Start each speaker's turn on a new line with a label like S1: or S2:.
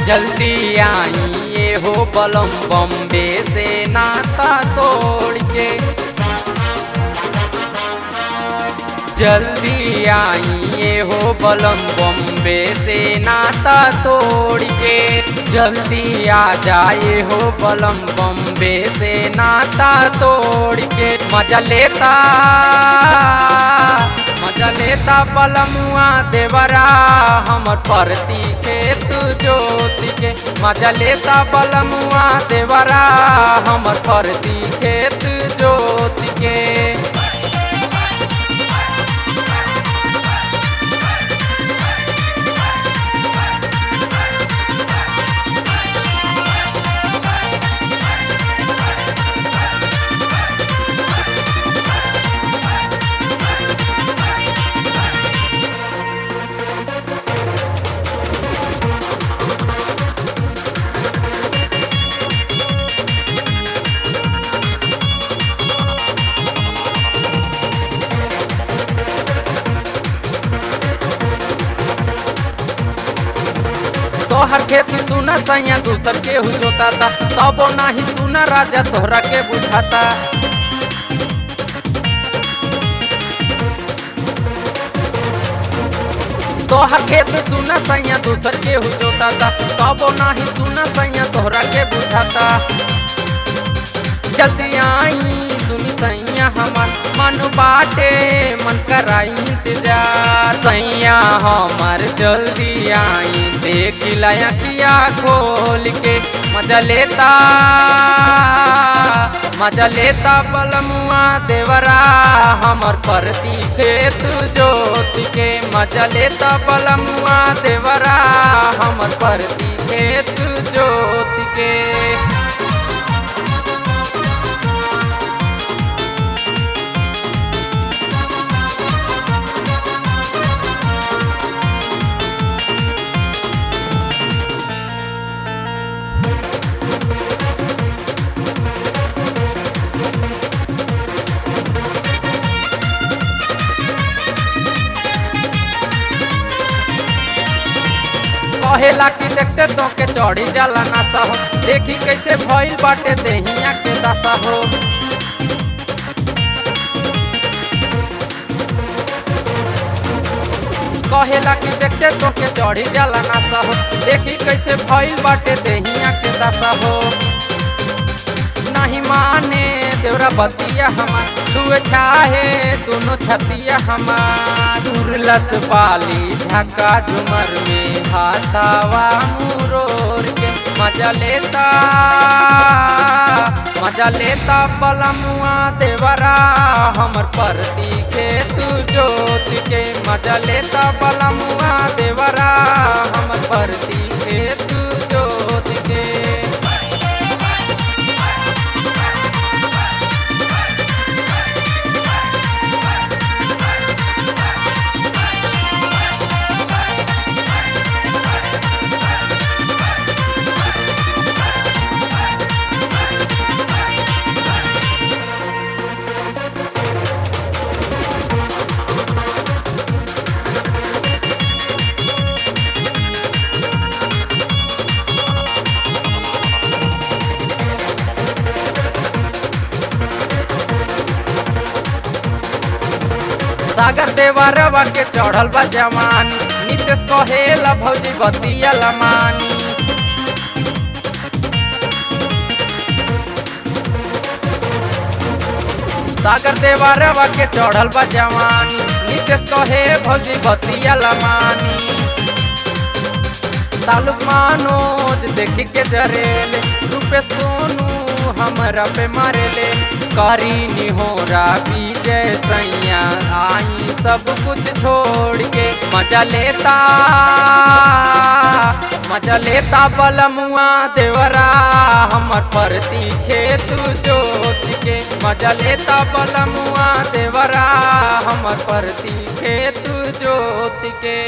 S1: जल्दी आई ये हो बलम बम्बे से नाता तोड़ के। जल्दी आई ये हो बलम बम्बे से नाता तोड़ के। जल्दी आ जाए हो बलम बम्बे से नाता तोड़ के। मजा लेता बलमुआ देवरा हमर परती खेत जोती के। मजा लेता बलमुआ देवरा हमर परती खेत जोती के। तोहर खेत सुना सैया दूसर के हो जोता था, तबो नाही सुना राजा तोहरा के बुझाता। तोहर खेत सुना सैया दूसर के हो जोता था, तबो नाही सुना सैया तोहरा के बुझाता। जल्दी आई सुनी सैया हमार मन बाटे मन कराई इंतजार। सैया हमार जल्दी आई देख लाया किया खोल के। मजा लेता बलमुआ देवरा हमर परती खेत जोत के। मजा लेता बलमुआ देवरा हमर परती खेत जोत के। कहेला कि देखते तो के चढ़ी जाला नासा हो, देखी कैसे भइल बाटे देहिया के दशा हो। कहेला कि देखते तो के चढ़ी जाला नासा हो, देखी कैसे भइल बाटे देहिया के दशा हो। नहीं माने देवरा बतिया हमार छुए छाहे दोनों छतिया हमार। दुर्लस पाली झका झुमर में हाथावा मुरोर के। मजा लेता बलमुआ देवरा हमर परती खेत जोत के। मजा लेता बलमुआ देवरा हमर परती खेत जोत के। सागर देवरवा के चढ़ल बा जवानी, नितेश कहेला भौजी बतिया लमानी। सागर देवरवा के चढ़ल बा जवानी, नितेश कहे भौजी बतिया लमानी। तालुक मनोज देख के जरेले, रूपे सोनू हमरा पे मारेले। करी निहोरा विजय सैया आई सब कुछ छोड़ के। मजा लेता बलमुआ देवरा हमर परती खेत जोत के। मजा लेता बलमुआ देवरा हमर परती खेत जोत के।